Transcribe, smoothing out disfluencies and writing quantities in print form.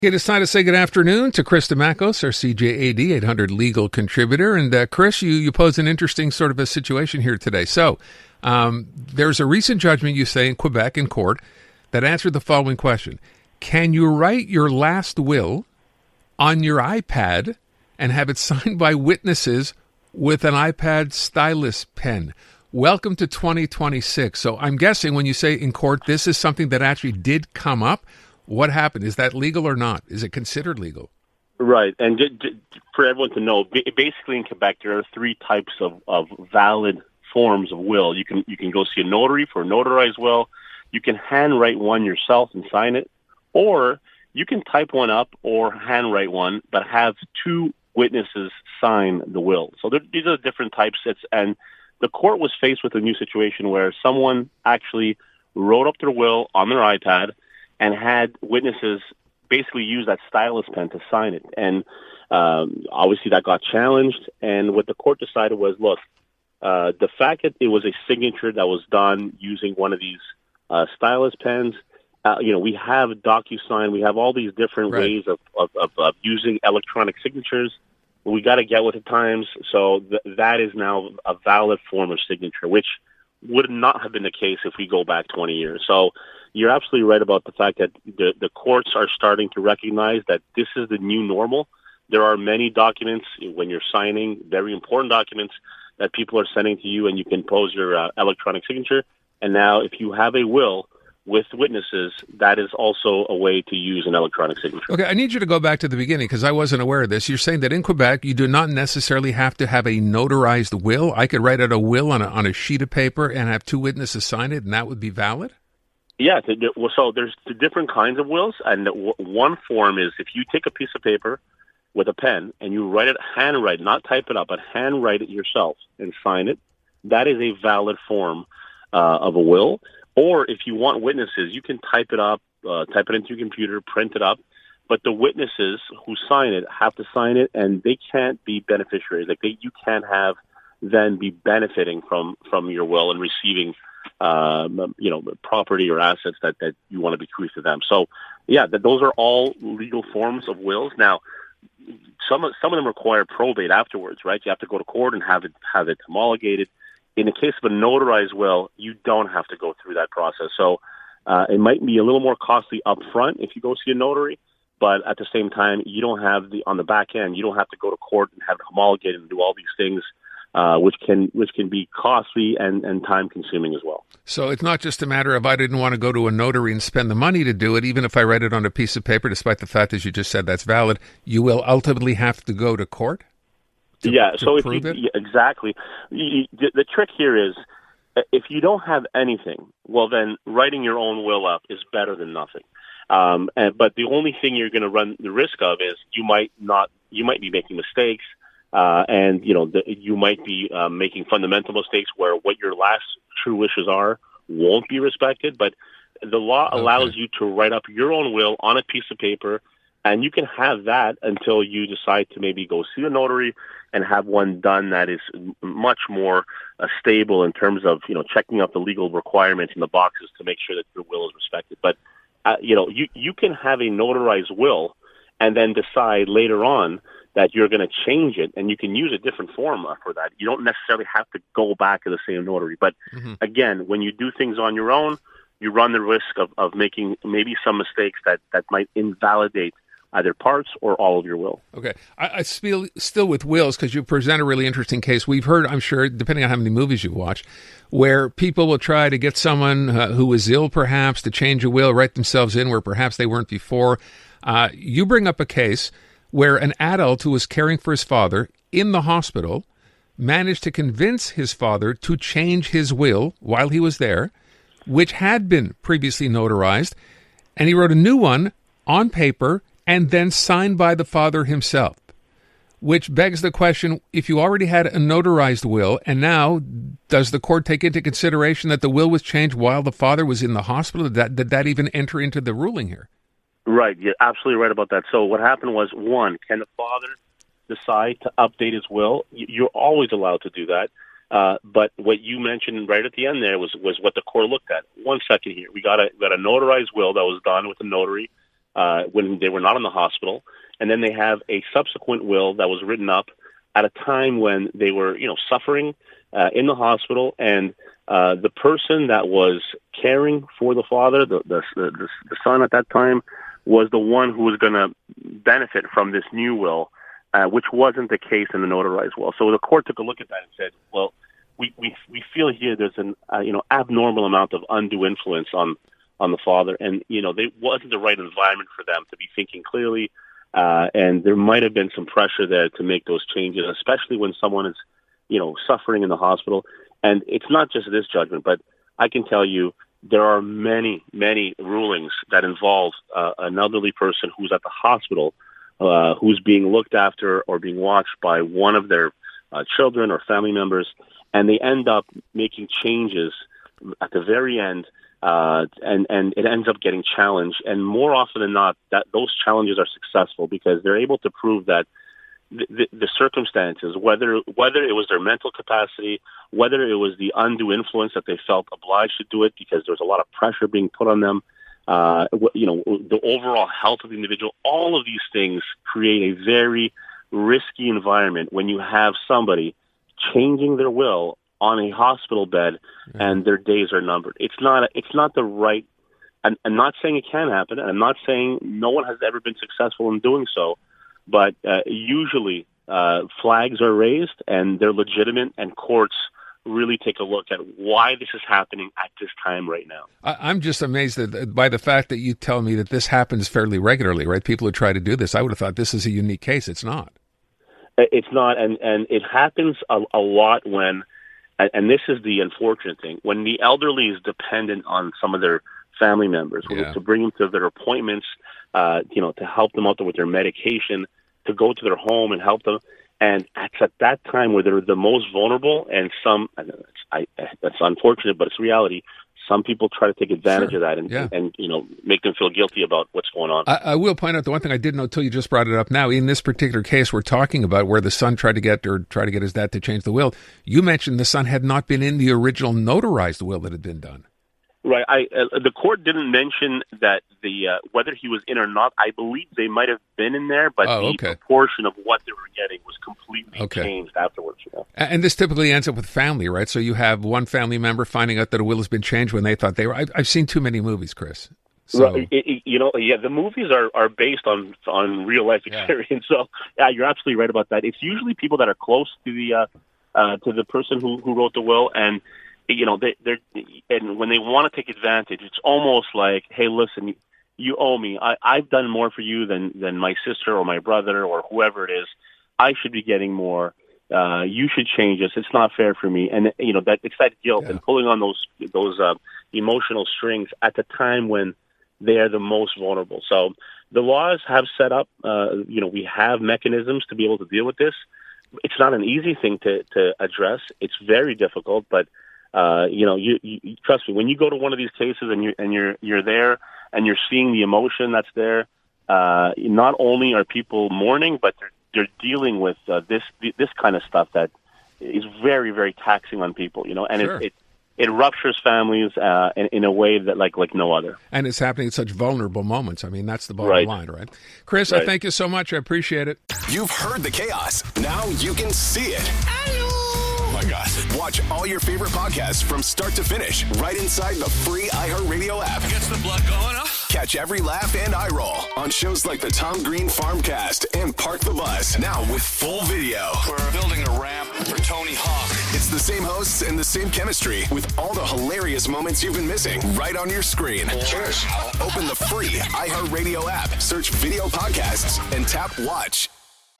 It is time to say good afternoon to Chris Dimakos, our CJAD 800 legal contributor. And Chris, you pose an interesting sort of a situation here today. So there's a recent judgment, you say, in Quebec in court that answered the following question. Can you write your last will on your iPad and have it signed by witnesses with an iPad stylus pen? Welcome to 2026. So I'm guessing when you say in court, this is something that actually did come up. What happened? Is that legal or not? Is it considered legal? Right. And for everyone to know, basically in Quebec, there are three types of valid forms of will. You can go see a notary for a notarized will. You can handwrite one yourself and sign it, or you can type one up or handwrite one, but have two witnesses sign the will. So these are different types. And the court was faced with a new situation where someone actually wrote up their will on their iPad and had witnesses basically use that stylus pen to sign it. And obviously that got challenged. And what the court decided was, look, the fact that it was a signature that was done using one of these stylus pens, we have DocuSign, we have all these different ways of using electronic signatures. We got to get with the times. So that is now a valid form of signature, which would not have been the case if we go back 20 years. So you're absolutely right about the fact that the courts are starting to recognize that this is the new normal. There are many documents when you're signing, very important documents that people are sending to you, and you can pose your electronic signature. And now if you have a will with witnesses, that is also a way to use an electronic signature. Okay, I need you to go back to the beginning because I wasn't aware of this. You're saying that in Quebec, you do not necessarily have to have a notarized will. I could write out a will on a sheet of paper and have two witnesses sign it, and that would be valid? Yeah, so there's the different kinds of wills, and one form is if you take a piece of paper with a pen and you write it, handwrite, not type it up, but handwrite it yourself and sign it, that is a valid form of a will. Or if you want witnesses, you can type it up, type it into your computer, print it up, but the witnesses who sign it have to sign it, and they can't be beneficiaries. You can't have them be benefiting from your will and receiving property or assets that you want to bequeath to them. So, yeah, those are all legal forms of wills. Now, some of them require probate afterwards, right? You have to go to court and have it homologated. In the case of a notarized will, you don't have to go through that process. So it might be a little more costly up front if you go see a notary, but at the same time, you don't have on the back end, you don't have to go to court and have it homologated and do all these things, which can be costly and time consuming as well. So it's not just a matter of I didn't want to go to a notary and spend the money to do it, even if I write it on a piece of paper, despite the fact, as you just said, that's valid, you will ultimately have to go to court? So exactly. The trick here is if you don't have anything, well, then writing your own will up is better than nothing. But the only thing you're going to run the risk of is you might be making mistakes, and you might be making fundamental mistakes where what your last true wishes are won't be respected. But the law allows you to write up your own will on a piece of paper, and you can have that until you decide to maybe go see a notary and have one done that is much more stable in terms of, checking out the legal requirements in the boxes to make sure that your will is respected. But, you can have a notarized will and then decide later on that you're going to change it, and you can use a different form for that. You don't necessarily have to go back to the same notary. But again, when you do things on your own, you run the risk of making maybe some mistakes that might invalidate either parts or all of your will. Okay. I feel still with wills, because you present a really interesting case. We've heard, I'm sure, depending on how many movies you've watched, where people will try to get someone who is ill, perhaps, to change a will, write themselves in where perhaps they weren't before. You bring up a case where an adult who was caring for his father in the hospital managed to convince his father to change his will while he was there, which had been previously notarized, and he wrote a new one on paper and then signed by the father himself, which begs the question, if you already had a notarized will, and now does the court take into consideration that the will was changed while the father was in the hospital? Did that even enter into the ruling here? Right. You're absolutely right about that. So what happened was, one, can the father decide to update his will? You're always allowed to do that. But what you mentioned right at the end there was what the court looked at. 1 second here. We got a notarized will that was done with a notary. when they were not in the hospital, and then they have a subsequent will that was written up at a time when they were, suffering in the hospital, and the person that was caring for the father, the son at that time, was the one who was going to benefit from this new will, which wasn't the case in the notarized will. So the court took a look at that and said, well, we feel here there's an abnormal amount of undue influence on the father, and they wasn't the right environment for them to be thinking clearly, and there might have been some pressure there to make those changes, especially when someone is suffering in the hospital. And it's not just this judgment, but I can tell you there are many rulings that involve an elderly person who's at the hospital, who's being looked after or being watched by one of their children or family members, and they end up making changes at the very end, and it ends up getting challenged. And more often than not, that those challenges are successful because they're able to prove that the circumstances, whether it was their mental capacity, whether it was the undue influence that they felt obliged to do it because there was a lot of pressure being put on them, the overall health of the individual, all of these things create a very risky environment when you have somebody changing their will on a hospital bed and their days are numbered. It's not the right. I'm not saying it can happen. I'm not saying no one has ever been successful in doing so. But usually flags are raised and they're legitimate, and courts really take a look at why this is happening at this time right now. I'm just amazed by the fact that you tell me that this happens fairly regularly, right? People who try to do this, I would have thought this is a unique case. It's not. It's not, and it happens a lot when, and this is the unfortunate thing, when the elderly is dependent on some of their family members to bring them to their appointments, to help them out with their medication, to go to their home and help them. And it's at that time where they're the most vulnerable, and that's unfortunate, but it's reality. Some people try to take advantage of that and make them feel guilty about what's going on. I will point out the one thing I didn't know until you just brought it up now. In this particular case we're talking about, where the son tried to get his dad to change the will, you mentioned the son had not been in the original notarized will that had been done. Right. The court didn't mention that whether he was in or not. I believe they might have been in there, but the proportion of what they were getting was completely changed afterwards. And this typically ends up with family, right? So you have one family member finding out that a will has been changed when they thought they were. I've seen too many movies, Chris. So. Right. The movies are based on real life experience. So you're absolutely right about that. It's usually people that are close to the person who wrote the will, and they're and when they want to take advantage, it's almost like, hey, listen, you owe me. I've done more for you than my sister or my brother or whoever it is. I should be getting more. You should change this. It's not fair for me. And that it's that guilt and pulling on those emotional strings at the time when they are the most vulnerable. So the laws have set up. We have mechanisms to be able to deal with this. It's not an easy thing to address. It's very difficult, but. You trust me, when you go to one of these cases and you're there and you're seeing the emotion that's there, not only are people mourning, but they're dealing with this kind of stuff that is very, very taxing on people, and it ruptures families in a way that like no other. And it's happening at such vulnerable moments. I mean, that's the bottom line, right? Chris, I thank you so much. I appreciate it. You've heard the chaos. Now you can see it. Oh my God. Watch all your favorite podcasts from start to finish right inside the free iHeartRadio app. Gets the blood going, huh? Catch every laugh and eye roll on shows like the Tom Green Farmcast and Park the Bus. Now with full video. We're building a ramp for Tony Hawk. It's the same hosts and the same chemistry with all the hilarious moments you've been missing right on your screen. Cheers. Open the free iHeartRadio app, search video podcasts, and tap watch.